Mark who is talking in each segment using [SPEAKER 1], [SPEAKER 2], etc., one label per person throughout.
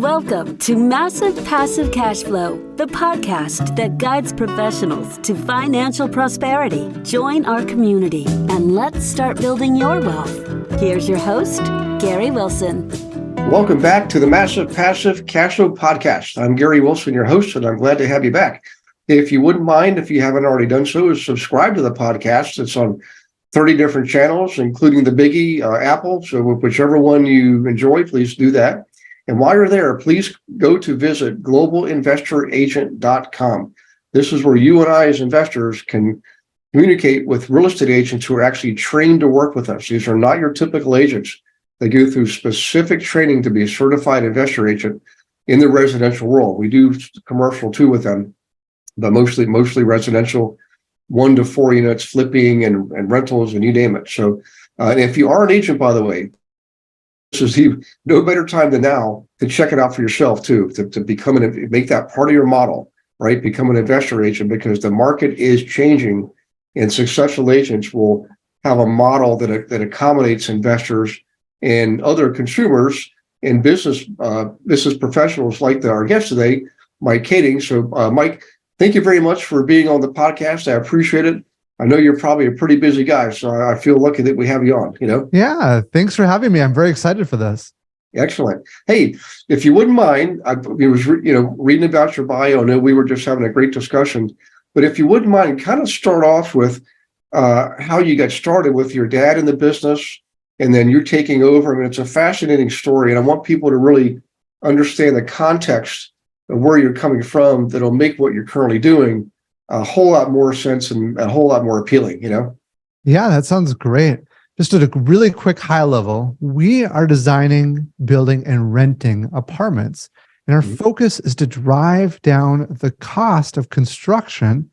[SPEAKER 1] Welcome to Massive Passive Cash Flow, the podcast that guides professionals to financial prosperity. Join our community and let's start building your wealth. Here's your host, Gary Wilson.
[SPEAKER 2] Welcome back to the Massive Passive Cash Flow podcast. I'm Gary Wilson, your host, and I'm glad to have you back. If you wouldn't mind, if you haven't already done so, is subscribe to the podcast. It's on 30 different channels, including the biggie, Apple. So whichever one you enjoy, please do that. And while you're there, please go to visit globalinvestoragent.com. This is where you and I as investors can communicate with real estate agents who are actually trained to work with us. These are not your typical agents. They go through specific training to be a certified investor agent in the residential world. We do commercial too with them, but mostly residential, 1 to 4 units, flipping and rentals, and you name it. So and if you are an agent, by the way, this is no better time than now to check it out for yourself too, to become make that part of your model, right? Become an investor agent, because the market is changing and successful agents will have a model that accommodates investors and other consumers and business professionals like our guest today, Mike Kaeding. So Mike, thank you very much for being on the podcast. I appreciate it. I know you're probably a pretty busy guy, so I feel lucky that we have you on,
[SPEAKER 3] Yeah, thanks for having me. I'm very excited for this.
[SPEAKER 2] Excellent. Hey, if you wouldn't mind, I was reading about your bio. I know we were just having a great discussion, but if you wouldn't mind, kind of start off with how you got started with your dad in the business, and then you're taking over. I mean, it's a fascinating story, and I want people to really understand the context of where you're coming from that'll make what you're currently doing a whole lot more sense and a whole lot more appealing,
[SPEAKER 3] Yeah, that sounds great. Just at a really quick high level, we are designing, building, and renting apartments. And our focus is to drive down the cost of construction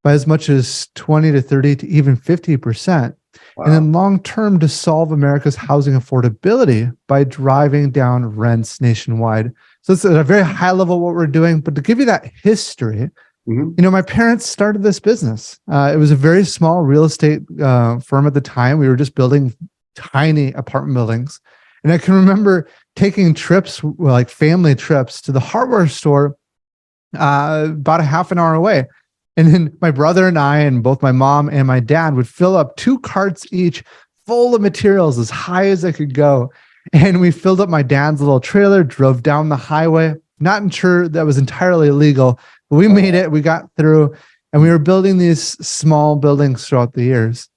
[SPEAKER 3] by as much as 20 to 30 to even 50%. Wow. And then long-term to solve America's housing affordability by driving down rents nationwide. So it's at a very high level what we're doing, but to give you that history, my parents started this business. It was a very small real estate firm at the time. We were just building tiny apartment buildings. And I can remember taking trips, like family trips, to the hardware store about a half an hour away. And then my brother and I, and both my mom and my dad, would fill up 2 carts each full of materials as high as I could go. And we filled up my dad's little trailer, drove down the highway. Not sure that was entirely legal, but we made it. We got through, and we were building these small buildings throughout the years.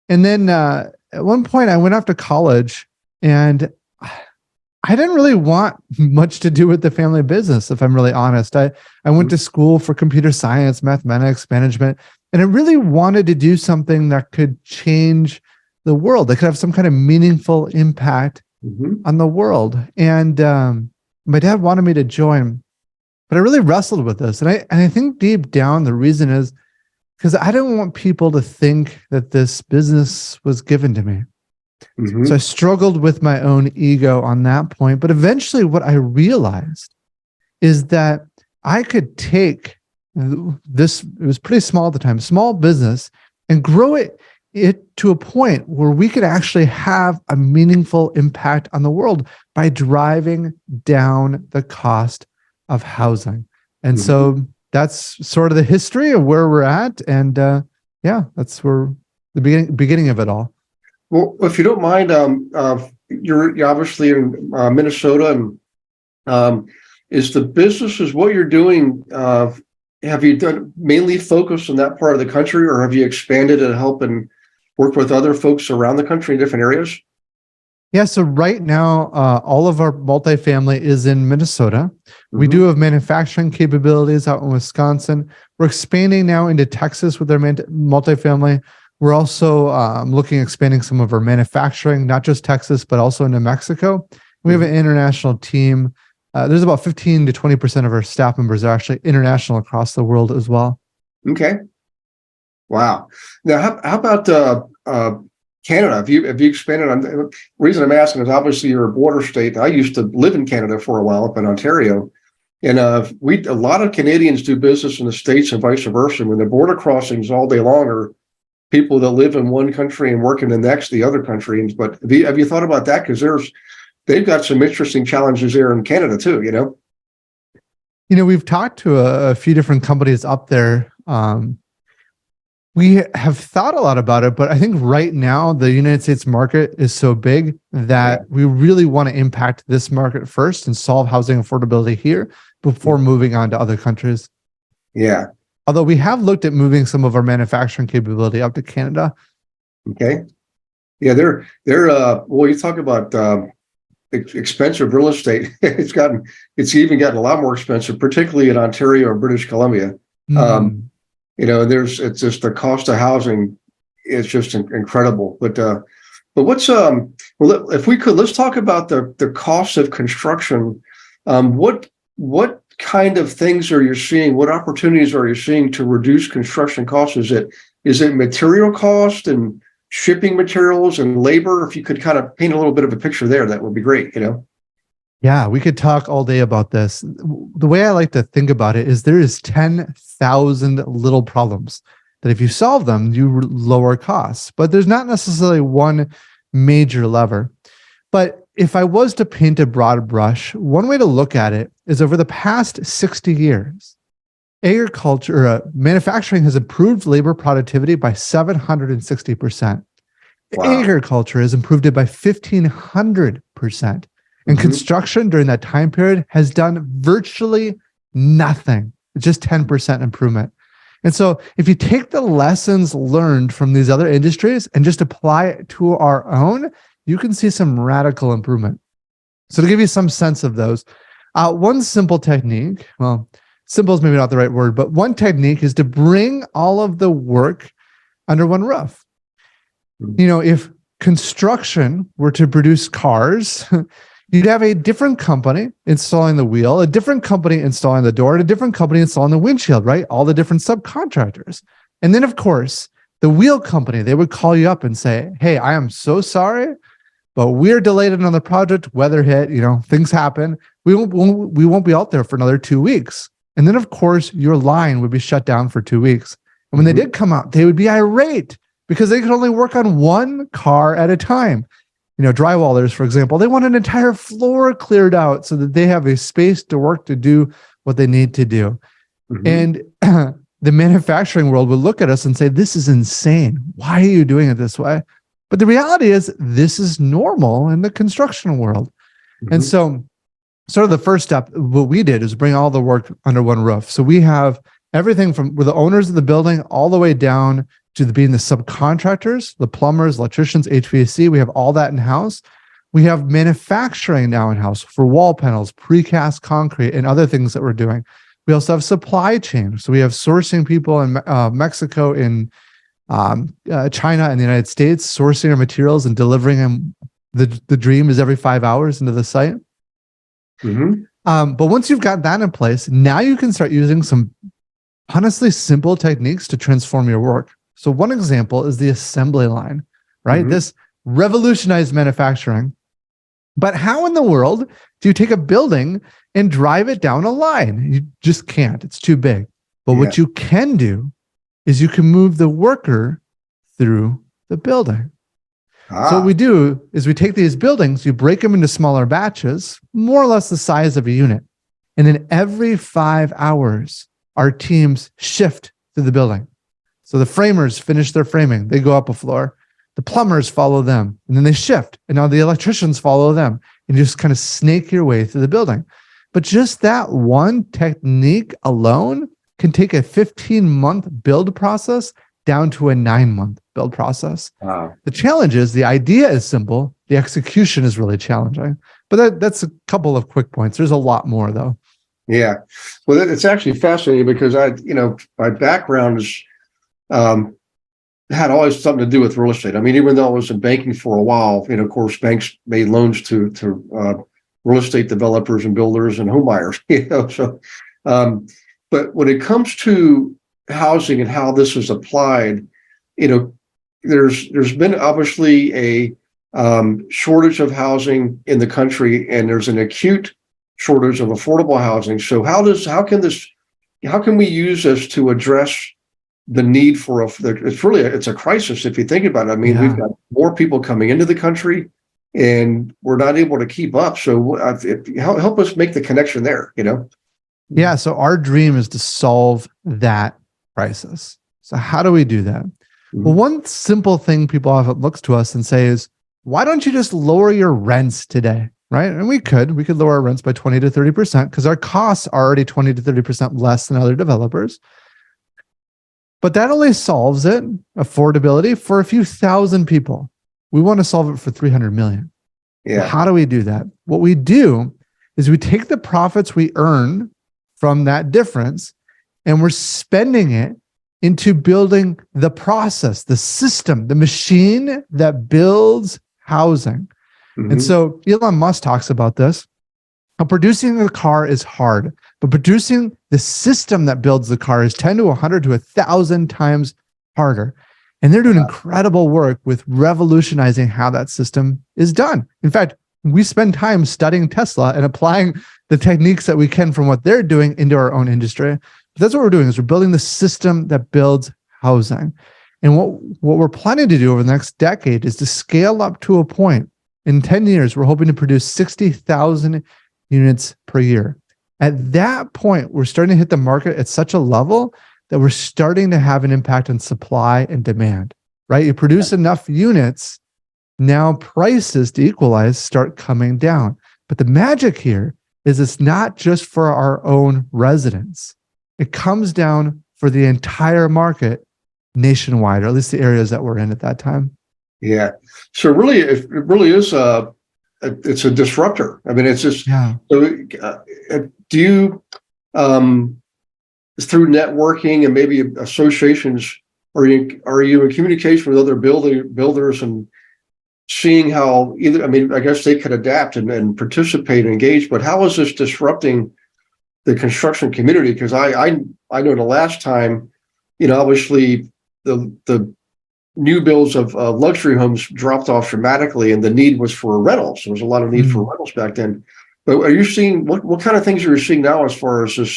[SPEAKER 3] And then at one point, I went off to college, and I didn't really want much to do with the family business, if I'm really honest. I went to school for computer science, mathematics, management, and I really wanted to do something that could change the world, that could have some kind of meaningful impact on the world. And my dad wanted me to join, but I really wrestled with this. And I think deep down, the reason is because I didn't want people to think that this business was given to me. So I struggled with my own ego on that point. But eventually what I realized is that I could take this, it was pretty small at the time, small business, and grow it to a point where we could actually have a meaningful impact on the world by driving down the cost of housing. And so that's sort of the history of where we're at. And that's where the beginning of it all.
[SPEAKER 2] Well, if you don't mind, you're obviously in Minnesota, and is what you're doing, have you done mainly focused on that part of the country, or have you expanded to help and work with other folks around the country in different areas?
[SPEAKER 3] Yeah, so right now, all of our multifamily is in Minnesota. We do have manufacturing capabilities out in Wisconsin. We're expanding now into Texas with our multifamily. We're also expanding some of our manufacturing, not just Texas, but also into Mexico. We have an international team. There's about 15 to 20% of our staff members are actually international across the world as well. Okay.
[SPEAKER 2] Wow. Now, how about Canada? Have you expanded? The reason I'm asking is obviously you're a border state. I used to live in Canada for a while up in Ontario. And a lot of Canadians do business in the States and vice versa. When the border crossings all day long are people that live in one country and work in the other country. But have you thought about that? Because there's they've got some interesting challenges there in Canada too,
[SPEAKER 3] We've talked to a few different companies up there. We have thought a lot about it, but I think right now the United States market is so big that we really want to impact this market first and solve housing affordability here before moving on to other countries.
[SPEAKER 2] Yeah.
[SPEAKER 3] Although we have looked at moving some of our manufacturing capability up to Canada.
[SPEAKER 2] Okay. Yeah, well, you talk about expensive real estate. It's even gotten a lot more expensive, particularly in Ontario or British Columbia. It's just the cost of housing is just incredible. But what's well, if we could, let's talk about the cost of construction. What kind of things are you seeing? What opportunities are you seeing to reduce construction costs? Is it material cost and shipping materials and labor? If you could kind of paint a little bit of a picture there, that would be great.
[SPEAKER 3] Yeah, we could talk all day about this. The way I like to think about it is there is 10,000 little problems that if you solve them, you lower costs. But there's not necessarily one major lever. But if I was to paint a broad brush, one way to look at it is over the past 60 years, manufacturing has improved labor productivity by 760%.
[SPEAKER 2] Wow.
[SPEAKER 3] Agriculture has improved it by 1,500%. And construction during that time period has done virtually nothing, just 10% improvement. And so if you take the lessons learned from these other industries and just apply it to our own, you can see some radical improvement. So to give you some sense of those, one simple technique, well, simple is maybe not the right word, but one technique is to bring all of the work under one roof. If construction were to produce cars, you'd have a different company installing the wheel, a different company installing the door, and a different company installing the windshield, right? All the different subcontractors. And then, of course, the wheel company, they would call you up and say, hey, I am so sorry, but we're delayed on the project, weather hit, things happen. We won't be out there for another 2 weeks. And then, of course, your line would be shut down for 2 weeks. And when they did come out, they would be irate because they could only work on one car at a time. Drywallers, for example, they want an entire floor cleared out so that they have a space to work to do what they need to do. And the manufacturing world would look at us and say, this is insane. Why are you doing it this way? But the reality is this is normal in the construction world. And so sort of the first step, what we did is bring all the work under one roof. So we have everything from we're the owners of the building all the way down to being the subcontractors, the plumbers, electricians, HVAC. We have all that in-house. We have manufacturing now in-house for wall panels, precast concrete, and other things that we're doing. We also have supply chain. So we have sourcing people in Mexico, in China, and the United States, sourcing our materials and delivering them. The dream is every 5 hours into the site. But once you've got that in place, now you can start using some honestly simple techniques to transform your work. So one example is the assembly line, right? This revolutionized manufacturing. But how in the world do you take a building and drive it down a line? You just can't. It's too big. But what you can do is you can move the worker through the building. So what we do is we take these buildings, you break them into smaller batches, more or less the size of a unit. And then every 5 hours, our teams shift through the building. So the framers finish their framing. They go up a floor. The plumbers follow them. And then they shift. And now the electricians follow them. And you just kind of snake your way through the building. But just that one technique alone can take a 15-month build process down to a 9-month build process.
[SPEAKER 2] Wow.
[SPEAKER 3] The challenge is the idea is simple. The execution is really challenging. But that's a couple of quick points. There's a lot more, though.
[SPEAKER 2] Yeah. Well, it's actually fascinating because my background is had always something to do with real estate. I mean, even though I was in banking for a while, of course, banks made loans to real estate developers and builders and home buyers, so, but when it comes to housing and how this is applied, there's been obviously a shortage of housing in the country, and there's an acute shortage of affordable housing. So how can we use this to address the need for it's a crisis if you think about it. I mean, we've got more people coming into the country. and we're not able to keep up. So help us make the connection there,
[SPEAKER 3] Yeah. So our dream is to solve that crisis. So how do we do that? Well, one simple thing people often looks to us and say is, why don't you just lower your rents today? Right. And we could lower our rents by 20 to 30% because our costs are already 20 to 30% less than other developers. But that only solves it, affordability, for a few thousand people. We want to solve it for 300 million.
[SPEAKER 2] Yeah.
[SPEAKER 3] Well, how do we do that? What we do is we take the profits we earn from that difference and we're spending it into building the process, the system, the machine that builds housing. And so Elon Musk talks about this. How producing a car is hard, but producing the system that builds the car is 10 to 100 to 1,000 times harder. And they're doing incredible work with revolutionizing how that system is done. In fact, we spend time studying Tesla and applying the techniques that we can from what they're doing into our own industry. But that's what we're doing, is we're building the system that builds housing. And what we're planning to do over the next decade is to scale up to a point. In 10 years, we're hoping to produce 60,000 units per year. At that point, we're starting to hit the market at such a level that we're starting to have an impact on supply and demand, right? You produce enough units, now prices to equalize start coming down. But the magic here is it's not just for our own residents. It comes down for the entire market nationwide, or at least the areas that we're in at that time.
[SPEAKER 2] Yeah. So really, it really is it's a disruptor. I mean, it's just, so do you, through networking and maybe associations, are you in communication with other builders and seeing how either, I mean, I guess they could adapt and participate and engage, but how is this disrupting the construction community? Because I know the last time, obviously the new builds of luxury homes dropped off dramatically, and the need was for rentals. There was a lot of need for rentals back then. But are you seeing what kind of things are you seeing now as far as this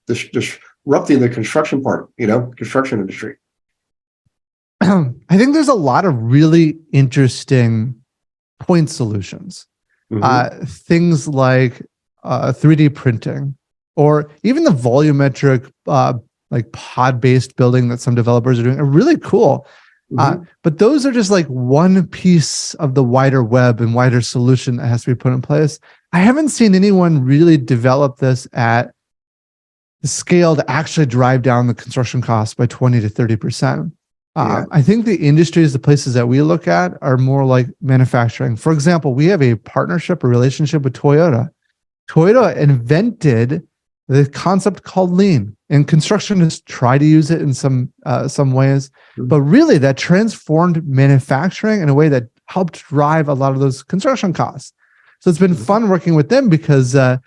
[SPEAKER 2] disrupting the construction part, construction industry?
[SPEAKER 3] I think there's a lot of really interesting point solutions. Things like 3D printing, or even the volumetric like pod-based building that some developers are doing are really cool. But those are just like one piece of the wider web and wider solution that has to be put in place. I haven't seen anyone really develop this at the scale to actually drive down the construction costs by 20 to 30%. I think the industries, the places that we look at are more like manufacturing. For example, we have a relationship with Toyota. Toyota invented the concept called lean, and construction has tried to use it in some ways, but really that transformed manufacturing in a way that helped drive a lot of those construction costs. So it's been fun working with them because they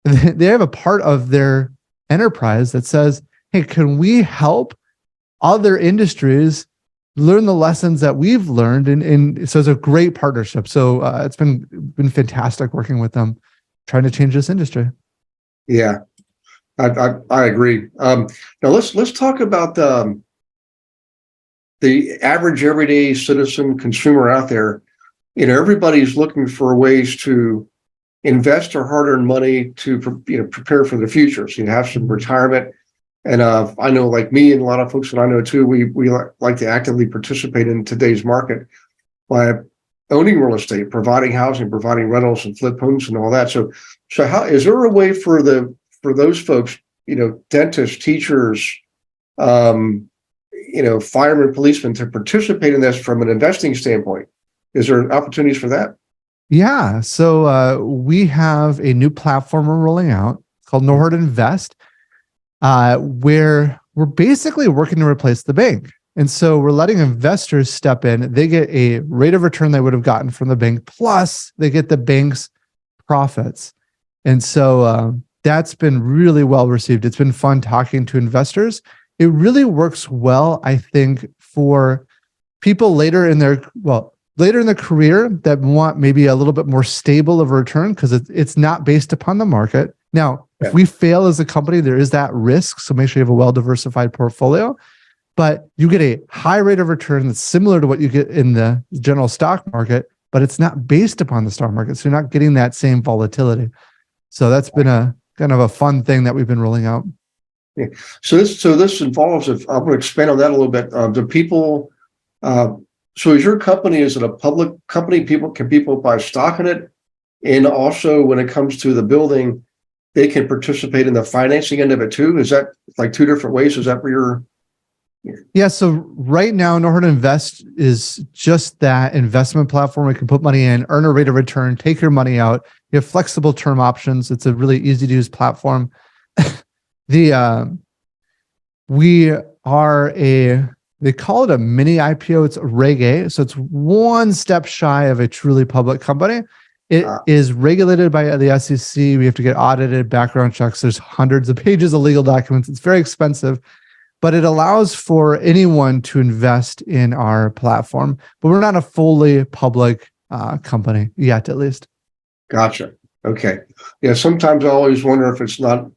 [SPEAKER 3] have a part of their enterprise that says, hey, can we help other industries learn the lessons that we've learned? And so it's a great partnership. So it's been fantastic working with them, trying to change this industry.
[SPEAKER 2] Yeah, I agree. Now let's talk about the average everyday citizen consumer out there. Everybody's looking for ways to invest their hard-earned money to prepare for the future. So you have some retirement. And I know, like me and a lot of folks that I know too, we like to actively participate in today's market by owning real estate, providing housing, providing rentals and flip homes and all that. So how is there a way for those folks, dentists, teachers, firemen, policemen, to participate in this from an investing standpoint? Is there opportunities for that?
[SPEAKER 3] Yeah. So we have a new platform we're rolling out called Know How to Invest, where we're basically working to replace the bank. And so we're letting investors step in. They get a rate of return they would have gotten from the bank, plus they get the bank's profits. And so that's been really well received. It's been fun talking to investors. It really works well, I think, for people later in their career that want maybe a little bit more stable of a return, because it's not based upon the market. Now, if we fail as a company, there is that risk. So make sure you have a well-diversified portfolio, but you get a high rate of return that's similar to what you get in the general stock market, but it's not based upon the stock market. So you're not getting that same volatility. So that's been a kind of a fun thing that we've been rolling out.
[SPEAKER 2] Yeah. So this involves, if I'm going to expand on that a little bit, do people, so is your company, is it a public company? Can people buy stock in it? And also when it comes to the building, they can participate in the financing end of it too? Is that like two different ways? Is that where you're?
[SPEAKER 3] Yeah. So right now, Know How to Invest is just that investment platform where you can put money in, earn a rate of return, take your money out. You have flexible term options. It's a really easy to use platform. We are they call it a mini IPO. It's a Reg A. So it's one step shy of a truly public company. It is regulated by the SEC. We have to get audited, background checks. There's hundreds of pages of legal documents. It's very expensive, but it allows for anyone to invest in our platform. But we're not a fully public company yet, at least.
[SPEAKER 2] Gotcha. Okay. Yeah. Sometimes I always wonder if it's not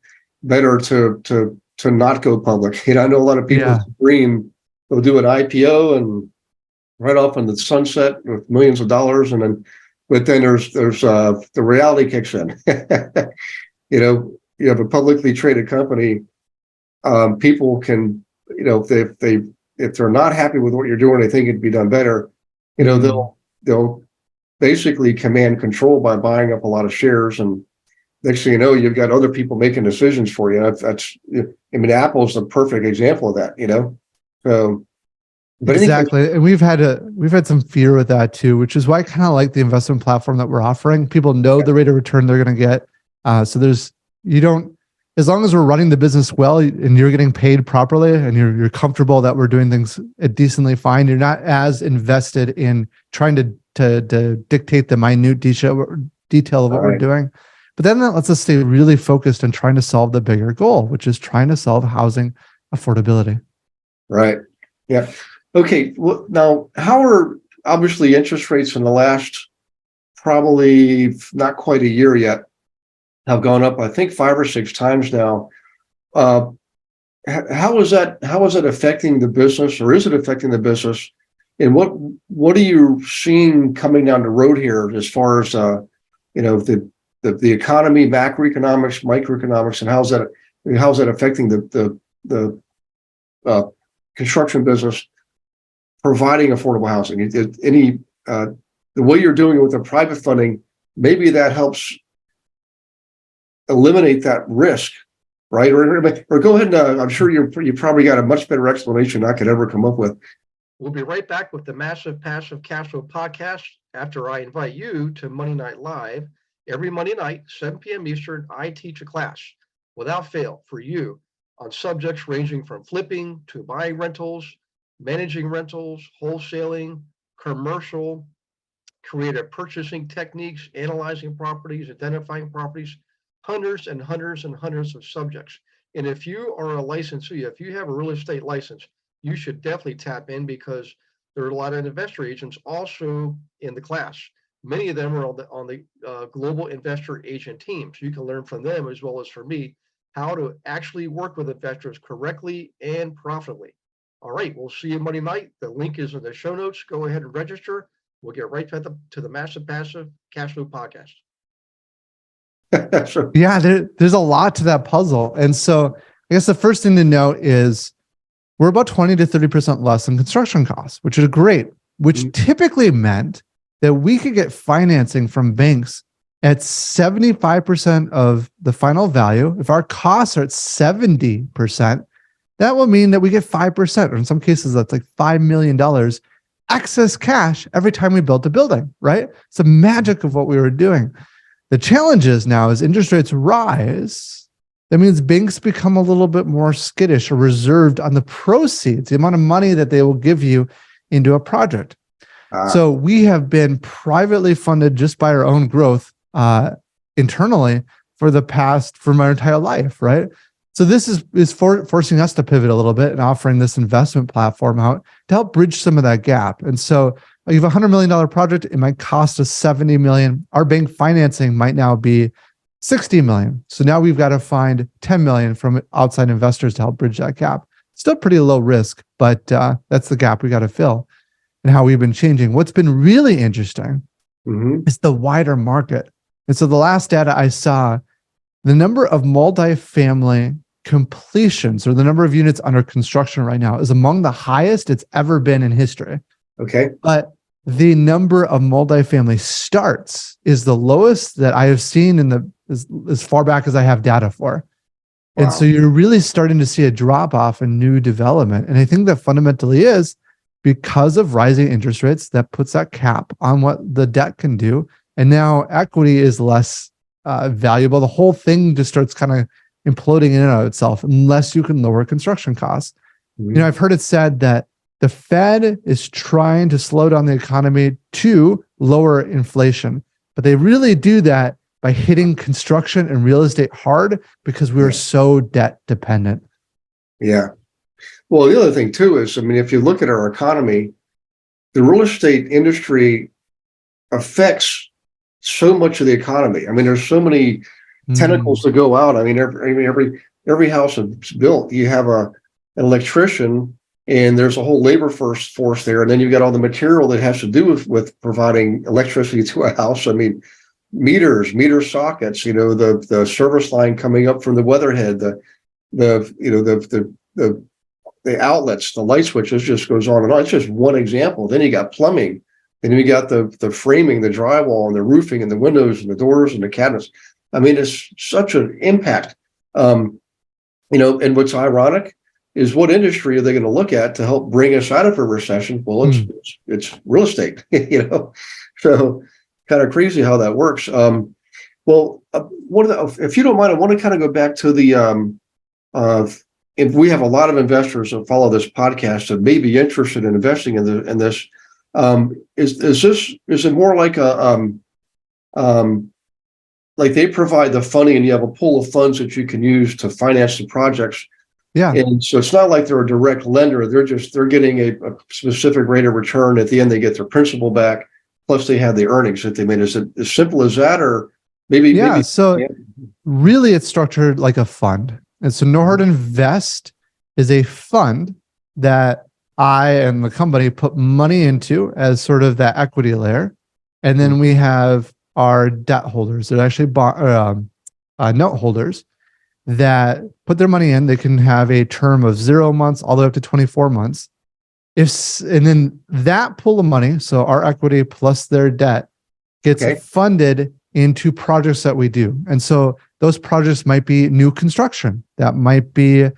[SPEAKER 2] better to not go public. I know a lot of people dream they'll do an IPO and right off in the sunset with millions of dollars, but then there's the reality kicks in. You have a publicly traded company. People can, if they're not happy with what you're doing, they think it'd be done better. They'll basically command control by buying up a lot of shares, and next thing you know, you've got other people making decisions for you. Apple's the perfect example of that. So, but
[SPEAKER 3] exactly, and we've had some fear with that too, which is why I kind of like the investment platform that we're offering. People know the rate of return they're going to get, so as long as we're running the business well and you're getting paid properly and you're comfortable that we're doing things decently fine, you're not as invested in trying to dictate the minute detail of what we're doing. But then that lets us stay really focused on trying to solve the bigger goal, which is trying to solve housing affordability.
[SPEAKER 2] Right. Yeah. Okay. Well, now, how are obviously interest rates in the last probably not quite a year yet have gone up, I think 5 or 6 times now. How is that affecting the business, or is it affecting the business? And what are you seeing coming down the road here as far as the economy, macroeconomics, microeconomics, and how's that affecting the construction business providing affordable housing? The way you're doing it with the private funding, maybe that helps eliminate that risk, right? Or go ahead and I'm sure you probably got a much better explanation I could ever come up with.
[SPEAKER 4] We'll be right back with the Massive Passive Cash Flow podcast after I invite you to Monday Night Live. Every Monday night, 7 p.m. Eastern, I teach a class without fail for you on subjects ranging from flipping to buying rentals, managing rentals, wholesaling, commercial, creative purchasing techniques, analyzing properties, identifying properties, hundreds and hundreds and hundreds of subjects. And if you are a licensee, if you have a real estate license, you should definitely tap in, because there are a lot of investor agents also in the class. Many of them are on the global investor agent team. So you can learn from them as well as from me how to actually work with investors correctly and profitably. All right, we'll see you Monday night. The link is in the show notes. Go ahead and register. We'll get right to the Massive Passive Cash Flow podcast.
[SPEAKER 3] Yeah, there's a lot to that puzzle. And so I guess the first thing to note is we're about 20 to 30% less in construction costs, which is great, which typically meant that we could get financing from banks at 75% of the final value. If our costs are at 70%, that will mean that we get 5%, or in some cases, that's like $5 million excess cash every time we built a building, right? It's the magic of what we were doing. The challenge is now as interest rates rise, that means banks become a little bit more skittish or reserved on the proceeds, the amount of money that they will give you into a project. So we have been privately funded just by our own growth internally for my entire life, right? So this is forcing us to pivot a little bit and offering this investment platform out to help bridge some of that gap. And so you have a $100 million project, it might cost us $70 million. Our bank financing might now be $60 million. So now we've got to find $10 million from outside investors to help bridge that gap. Still pretty low risk, but that's the gap we got to fill and how we've been changing. What's been really interesting
[SPEAKER 2] Mhm.
[SPEAKER 3] It's the wider market. And so the last data I saw, the number of multifamily completions, or the number of units under construction right now, is among the highest it's ever been in history.
[SPEAKER 2] Okay.
[SPEAKER 3] But the number of multifamily starts is the lowest that I have seen as far back as I have data for. And so
[SPEAKER 2] Wow.
[SPEAKER 3] you're really starting to see a drop off in new development. And I think that fundamentally is because of rising interest rates that puts that cap on what the debt can do. And now equity is less valuable. The whole thing just starts kind of imploding in and of itself unless you can lower construction costs.
[SPEAKER 2] Mhm.
[SPEAKER 3] You know, I've heard it said that the Fed is trying to slow down the economy to lower inflation, but they really do that by hitting construction and real estate hard because we are
[SPEAKER 2] Yeah.
[SPEAKER 3] so debt dependent.
[SPEAKER 2] Yeah. Well, the other thing too is, I mean, if you look at our economy, the real estate industry affects so much of the economy. I mean, there's so many tentacles to go out. I mean, every house that's built, you have an electrician, and there's a whole labor force there, and then you've got all the material that has to do with providing electricity to a house. I mean, meter sockets, you know, the service line coming up from the weatherhead, the outlets, the light switches, just goes on and on. It's just one example. Then you got plumbing, and then you got the framing, the drywall, and the roofing, and the windows, and the doors, and the cabinets. I mean, it's such an impact. You know, and what's ironic is, what industry are they going to look at to help bring us out of a recession? Well, it's real estate, you know. So kind of crazy how that works. Well, if you don't mind, I want to kind of go back to the if we have a lot of investors that follow this podcast that may be interested in investing in this. Is it more like like they provide the funding and you have a pool of funds that you can use to finance the projects?
[SPEAKER 3] Yeah.
[SPEAKER 2] And so it's not like they're a direct lender. They're getting a specific rate of return. At the end, they get their principal back, plus they have the earnings that they made. Is it as simple as that, or maybe?
[SPEAKER 3] So really it's structured like a fund. And so No Hard Invest is a fund that I and the company put money into as sort of that equity layer. And then we have our debt holders that actually note holders that put their money in. They can have a term of 0 months all the way up to 24 months. And then that pool of money, so our equity plus their debt, gets funded into projects that we do. And so those projects might be new construction, that might be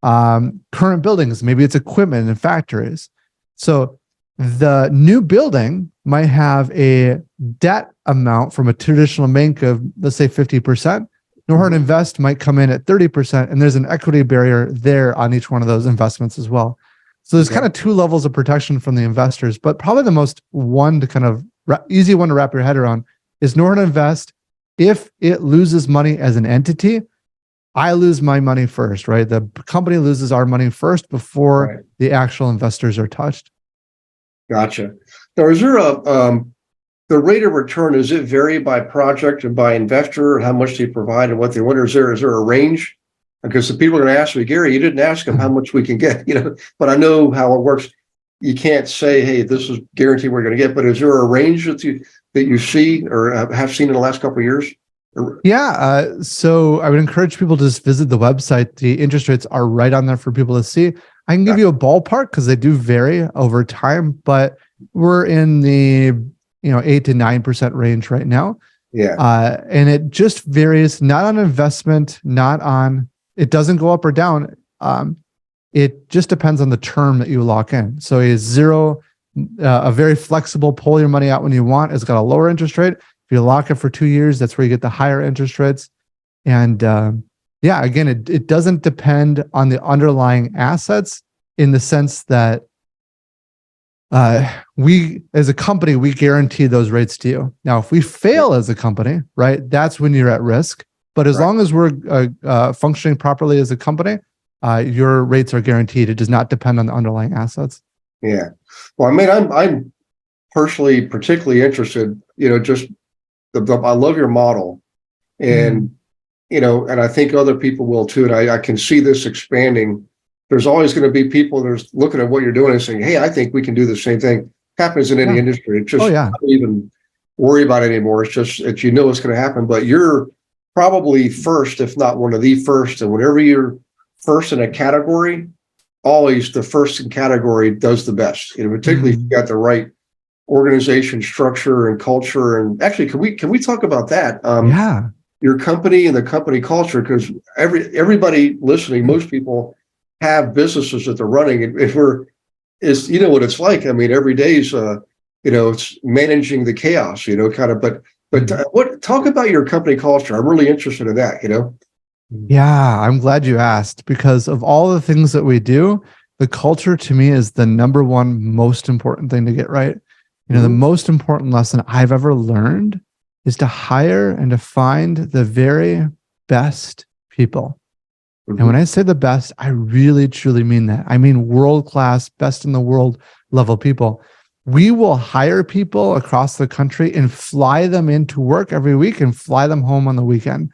[SPEAKER 3] current buildings, maybe it's equipment and factories. So the new building might have a debt amount from a traditional bank of, let's say, 50%. No Hard Invest might come in at 30%, and there's an equity barrier there on each one of those investments as well. So there's kind of two levels of protection from the investors, but probably the most easy one to wrap your head around is No Hard Invest. If it loses money as an entity, I lose my money first, right? The company loses our money first before the actual investors are touched.
[SPEAKER 2] Gotcha. Now, is there the rate of return, does it vary by project and by investor, how much they provide and what they want? Is there a range? Because the people are going to ask me, Gary, you didn't ask them how much we can get, you know, but I know how it works. You can't say, hey, this is guaranteed we're going to get, but is there a range that you see or have seen in the last couple of years?
[SPEAKER 3] Yeah. So I would encourage people to just visit the website. The interest rates are right on there for people to see. I can give you a ballpark because they do vary over time, but we're in the 8 to 9% range right now.
[SPEAKER 2] Yeah.
[SPEAKER 3] And it just varies, not on investment, it doesn't go up or down. It just depends on the term that you lock in. So a very flexible, pull your money out when you want, it's got a lower interest rate. If you lock it for 2 years, that's where you get the higher interest rates. And again, it doesn't depend on the underlying assets in the sense that we, as a company, we guarantee those rates to you. Now, if we fail as a company, right, that's when you're at risk. But as long as we're functioning properly as a company, your rates are guaranteed. It does not depend on the underlying assets.
[SPEAKER 2] Yeah. Well, I mean, I'm personally particularly interested, just I love your model, and, and I think other people will too. And I can see this expanding. There's always going to be people that are looking at what you're doing and saying, hey, I think we can do the same thing. Happens in any industry. It's just not even worry about it anymore. It's just that you know what's going to happen, but you're probably first, if not one of the first. And whenever you're first in a category, always the first in category does the best. Particularly if you got the right organization structure and culture. And actually, can we talk about that?
[SPEAKER 3] Yeah.
[SPEAKER 2] Your company and the company culture, because everybody listening, most people have businesses that they're running, and it's what it's like. I mean, every day is it's managing the chaos, kind of. But talk about your company culture. I'm really interested in that.
[SPEAKER 3] Yeah, I'm glad you asked, because of all the things that we do, the culture to me is the number one most important thing to get right. The most important lesson I've ever learned is to hire and to find the very best people. And when I say the best, I really, truly mean that. I mean world-class, best in the world level people. We will hire people across the country and fly them into work every week and fly them home on the weekend,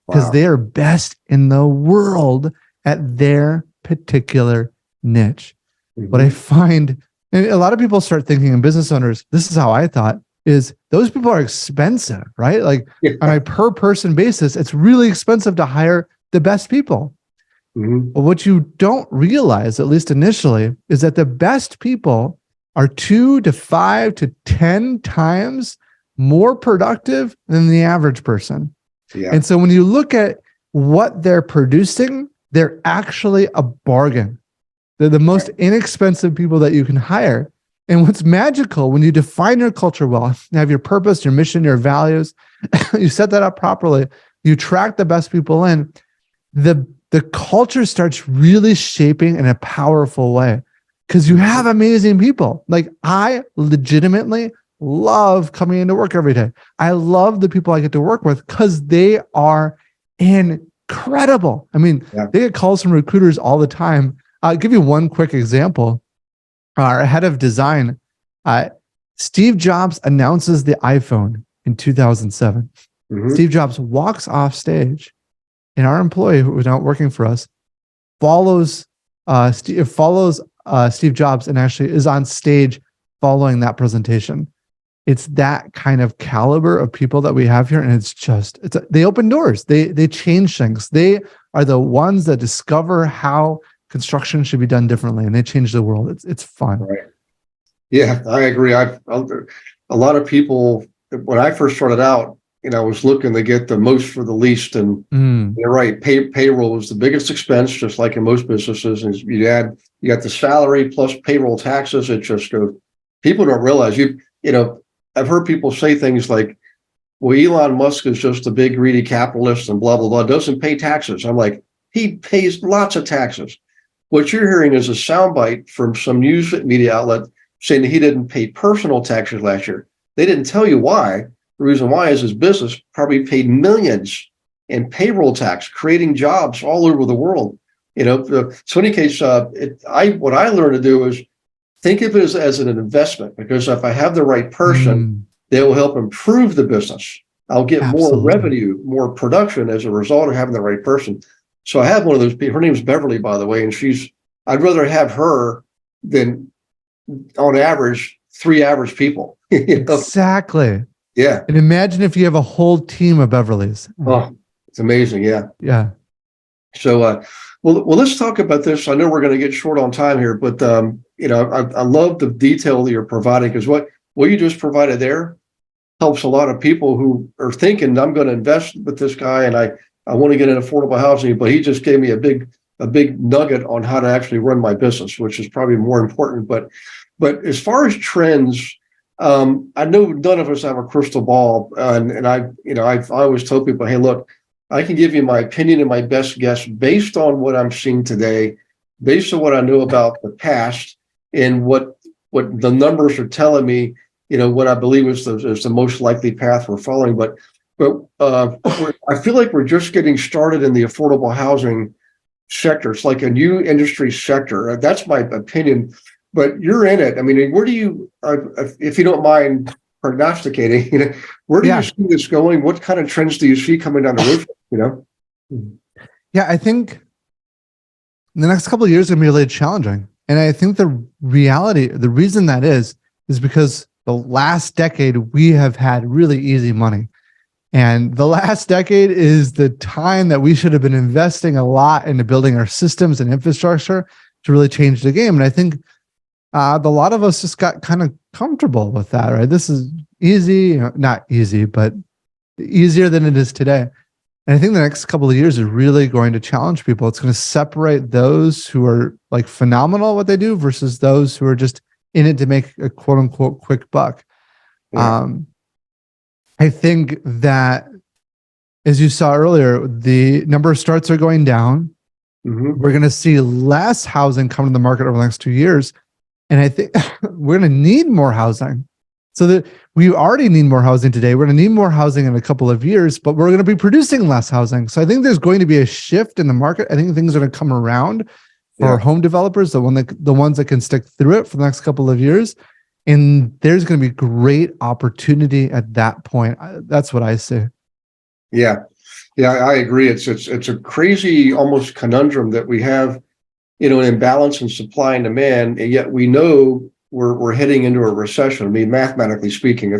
[SPEAKER 3] because they are best in the world at their particular niche. What I find, and a lot of people start thinking, and business owners, this is how I thought, is those people are expensive, right? Like on a per person basis, it's really expensive to hire the best people. But what you don't realize, at least initially, is that the best people are 2 to 5 to 10 times more productive than the average person. And so when you look at what they're producing, they're actually a bargain. They're the most inexpensive people that you can hire. And what's magical, when you define your culture well, you have your purpose, your mission, your values, you set that up properly, you track the best people in, the culture starts really shaping in a powerful way, because you have amazing people. Like, I legitimately love coming into work every day. I love the people I get to work with because they are incredible. I mean, they get calls from recruiters all the time. I'll give you one quick example. Our head of design, Steve Jobs announces the iPhone in 2007. Steve Jobs walks off stage, and our employee who was now working for us follows Steve Jobs and actually is on stage following that presentation. It's that kind of caliber of people that we have here, and they open doors. They change things. They are the ones that discover how construction should be done differently, and they change the world. It's fun.
[SPEAKER 2] Right. Yeah, I agree. A lot of people, when I first started out, I was looking to get the most for the least, and you're right. Payroll was the biggest expense, just like in most businesses. And you got the salary plus payroll taxes. It just goes. People don't realize I've heard people say things like, well, Elon Musk is just a big greedy capitalist and blah, blah, blah, doesn't pay taxes. I'm like, he pays lots of taxes. What you're hearing is a soundbite from some news media outlet saying that he didn't pay personal taxes last year. They didn't tell you why. The reason why is his business probably paid millions in payroll tax, creating jobs all over the world. So in any case, what I learned to do is think of it as an investment, because if I have the right person, they will help improve the business. I'll get more revenue, more production as a result of having the right person. So I have one of those people. Her name is Beverly, by the way, and I'd rather have her than, on average, 3 average people.
[SPEAKER 3] Exactly.
[SPEAKER 2] Yeah.
[SPEAKER 3] And imagine if you have a whole team of Beverlys.
[SPEAKER 2] Oh, it's amazing. Yeah.
[SPEAKER 3] Yeah.
[SPEAKER 2] So, well, let's talk about this. I know we're going to get short on time here, but I love the detail that you're providing, because what you just provided there helps a lot of people who are thinking, I'm going to invest with this guy and I want to get in affordable housing, but he just gave me a big nugget on how to actually run my business, which is probably more important. But as far as trends, I know none of us have a crystal ball, and I always tell people, hey, look, I can give you my opinion and my best guess based on what I'm seeing today, based on what I know about the past, and what the numbers are telling me, what I believe is the most likely path we're following. But I feel like we're just getting started in the affordable housing sector. It's like a new industry sector. That's my opinion, but you're in it. I mean, where do you, if you don't mind prognosticating, where do you see this going? What kind of trends do you see coming down the road?
[SPEAKER 3] Yeah, I think the next couple of years are going to be really challenging. And I think the reason that is because the last decade, we have had really easy money. And the last decade is the time that we should have been investing a lot into building our systems and infrastructure to really change the game. And I think a lot of us just got kind of comfortable with that, right? This is easy, not easy, but easier than it is today. And I think the next couple of years is really going to challenge people. It's going to separate those who are like phenomenal at what they do versus those who are just in it to make a quote unquote quick buck.
[SPEAKER 2] Yeah.
[SPEAKER 3] I think that, as you saw earlier, the number of starts are going down.
[SPEAKER 2] Mhm.
[SPEAKER 3] We're going to see less housing come to the market over the next 2 years. And I think we're going to need more housing. So that we already need more housing today. We're going to need more housing in a couple of years, but we're going to be producing less housing. So I think there's going to be a shift in the market. I think things are going to come around for home developers, the ones that can stick through it for the next couple of years. And there's going to be great opportunity at that point. That's what I see.
[SPEAKER 2] Yeah. Yeah, I agree. It's a crazy almost conundrum that we have, an imbalance in supply and demand, and yet we know we're heading into a recession. I mean, mathematically speaking, we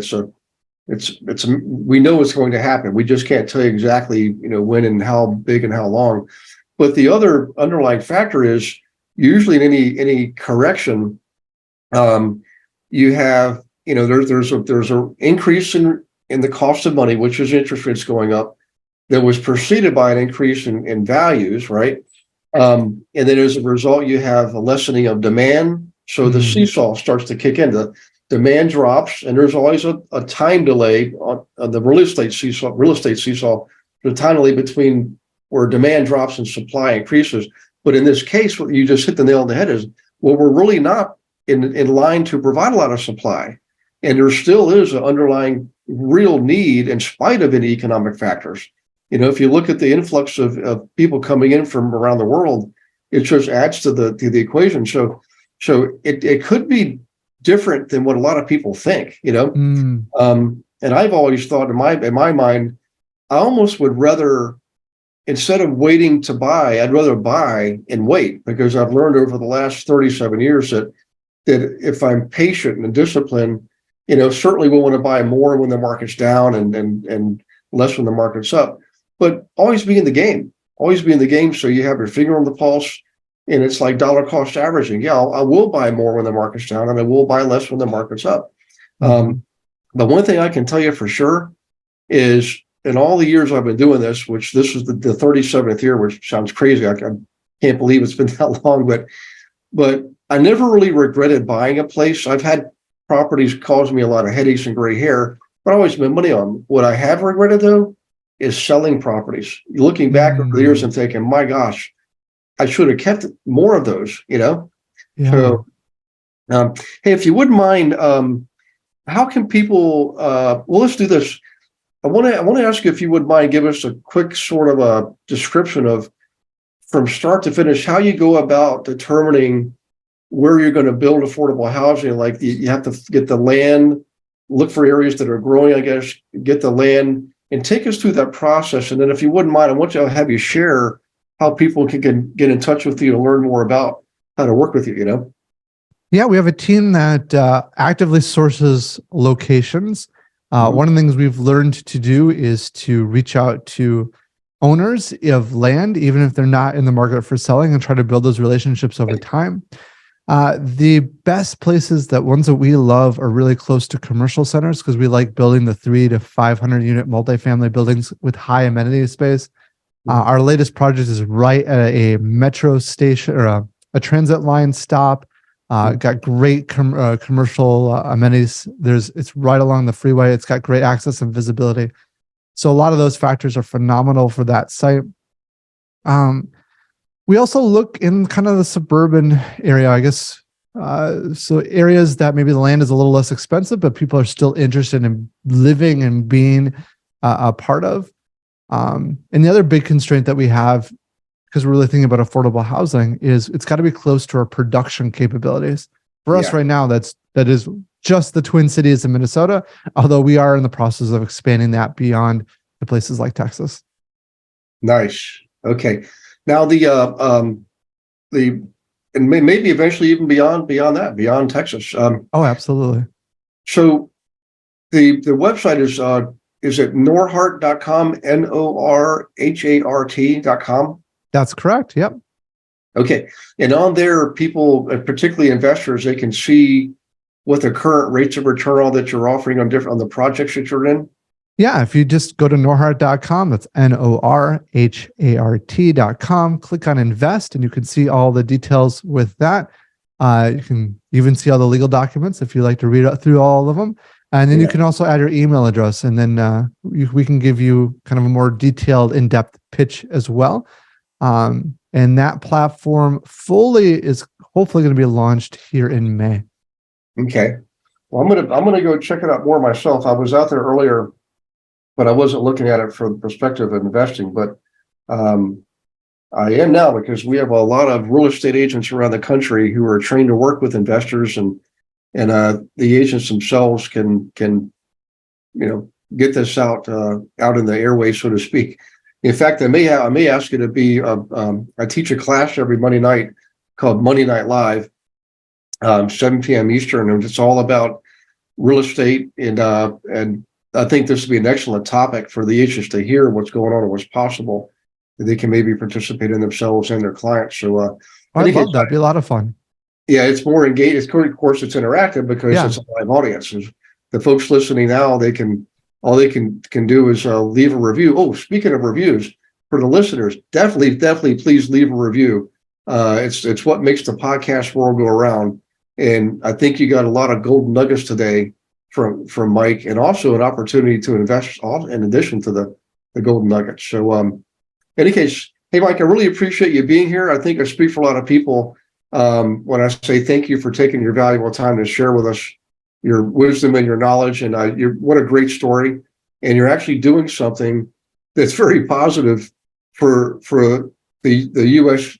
[SPEAKER 2] know it's going to happen. We just can't tell you exactly, when and how big and how long. But the other underlying factor is usually in any correction, you have, there's a increase in the cost of money, which is interest rates going up, that was preceded by an increase in values, right? And then as a result, you have a lessening of demand. So the seesaw starts to kick in. The demand drops, and there's always a time delay on the real estate seesaw. The time delay between where demand drops and supply increases. But in this case, what you just hit the nail on the head is, well, we're really not in line to provide a lot of supply. And there still is an underlying real need in spite of any economic factors. If you look at the influx of people coming in from around the world, it just adds to the equation. So it could be different than what a lot of people think, And I've always thought in my mind, I almost would rather, instead of waiting to buy, I'd rather buy and wait, because I've learned over the last 37 years that if I'm patient and disciplined, certainly we'll want to buy more when the market's down and less when the market's up. But always be in the game. So you have your finger on the pulse, and it's like dollar cost averaging. Yeah, I will buy more when the market's down, and I will buy less when the market's up. But one thing I can tell you for sure is, in all the years I've been doing this, which this is the 37th year, which sounds crazy. I can't believe it's been that long, but I never really regretted buying a place. I've had properties cause me a lot of headaches and gray hair, but I always spent money on them. What I have regretted, though, is selling properties. Looking back over the years and thinking, my gosh, I should have kept more of those,
[SPEAKER 3] Yeah.
[SPEAKER 2] So, hey, if you wouldn't mind, how can people, well, let's do this. I want to ask you if you would mind give us a quick sort of a description of, from start to finish, how you go about determining where you're going to build affordable housing. Like you have to get the land, look for areas that are growing, I guess, get the land, and take us through that process. And then if you wouldn't mind, I want to have you share how people can get in touch with you and learn more about how to work with you,
[SPEAKER 3] Yeah, we have a team that actively sources locations. One of the things we've learned to do is to reach out to owners of land, even if they're not in the market for selling, and try to build those relationships over time. The best places, ones that we love, are really close to commercial centers, because we like building the 300 to 500 unit multifamily buildings with high amenity space. Our latest project is right at a metro station, or a transit line stop. Got great commercial amenities. It's right along the freeway. It's got great access and visibility. So a lot of those factors are phenomenal for that site. We also look in kind of the suburban area, I guess. So areas that maybe the land is a little less expensive, but people are still interested in living and being a part of. And the other big constraint that we have, because we're really thinking about affordable housing, is it's got to be close to our production capabilities. For us right now, that is just the Twin Cities in Minnesota, although we are in the process of expanding that beyond to places like Texas.
[SPEAKER 2] Nice. Okay. Now and maybe eventually even beyond that, beyond Texas.
[SPEAKER 3] Oh, absolutely.
[SPEAKER 2] So the website is it norhart.com, norhart.com?
[SPEAKER 3] That's correct. Yep.
[SPEAKER 2] Okay. And on there, people, particularly investors, they can see what the current rates of return are that you're offering on the projects that you're in.
[SPEAKER 3] Yeah, if you just go to norhart.com, that's norhart.com, click on invest, and you can see all the details with that. You can even see all the legal documents if you like to read through all of them. And then you can also add your email address, and then we can give you kind of a more detailed, in-depth pitch as well. And that platform fully is hopefully going to be launched here in May.
[SPEAKER 2] Okay. Well, I'm gonna go check it out more myself. I was out there earlier, but I wasn't looking at it from the perspective of investing. But I am now, because we have a lot of real estate agents around the country who are trained to work with investors, and the agents themselves can get this out in the airways, so to speak. In fact, I may ask you to be I teach a class every Monday night called Monday Night Live, 7 p.m. Eastern, and it's all about real estate, and I think this would be an excellent topic for the agents to hear what's going on and what's possible that they can maybe participate in themselves and their clients. So
[SPEAKER 3] I love that. It'd be a lot of fun.
[SPEAKER 2] Yeah, it's more engaged. Of course, it's interactive because it's a live audience. The folks listening now, all they can do is leave a review. Oh, speaking of reviews, for the listeners, definitely, please leave a review. It's what makes the podcast world go around. And I think you got a lot of golden nuggets today from Mike, and also an opportunity to invest in addition to the golden nuggets. So, in any case, hey, Mike, I really appreciate you being here. I think I speak for a lot of people when I say thank you for taking your valuable time to share with us your wisdom and your knowledge. And what a great story. And you're actually doing something that's very positive for the U.S.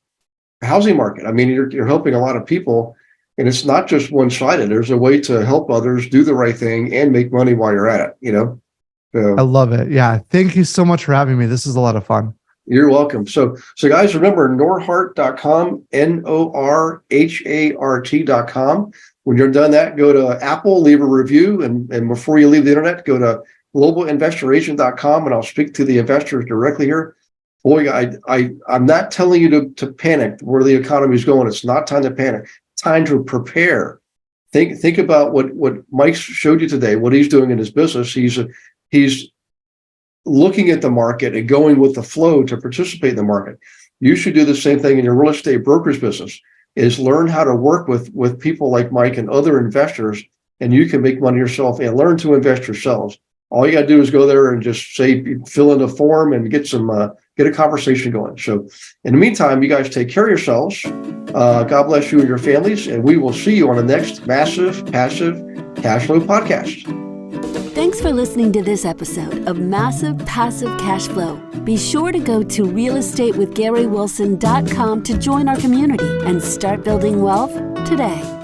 [SPEAKER 2] housing market. I mean, you're helping a lot of people, and it's not just one-sided. There's a way to help others do the right thing and make money while you're at it, So,
[SPEAKER 3] I love it. Yeah. Thank you so much for having me. This is a lot of fun.
[SPEAKER 2] You're welcome. So guys, remember norhart.com, norhart.com. When you're done that, go to Apple, leave a review. And before you leave the internet, go to globalinvestoragent.com, and I'll speak to the investors directly here. Boy, I'm not telling you to panic where the economy is going. It's not time to panic. It's time to prepare. Think about what Mike showed you today, what he's doing in his business. He's looking at the market and going with the flow to participate in the market. You should do the same thing in your real estate brokerage business, is learn how to work with people like Mike and other investors, and you can make money yourself and learn to invest yourselves. All you got to do is go there and just fill in a form and get a conversation going. So in the meantime, you guys take care of yourselves. God bless you and your families, and we will see you on the next Massive Passive Cash Flow podcast.
[SPEAKER 1] Thanks for listening to this episode of Massive Passive Cash Flow. Be sure to go to realestatewithgarywilson.com to join our community and start building wealth today.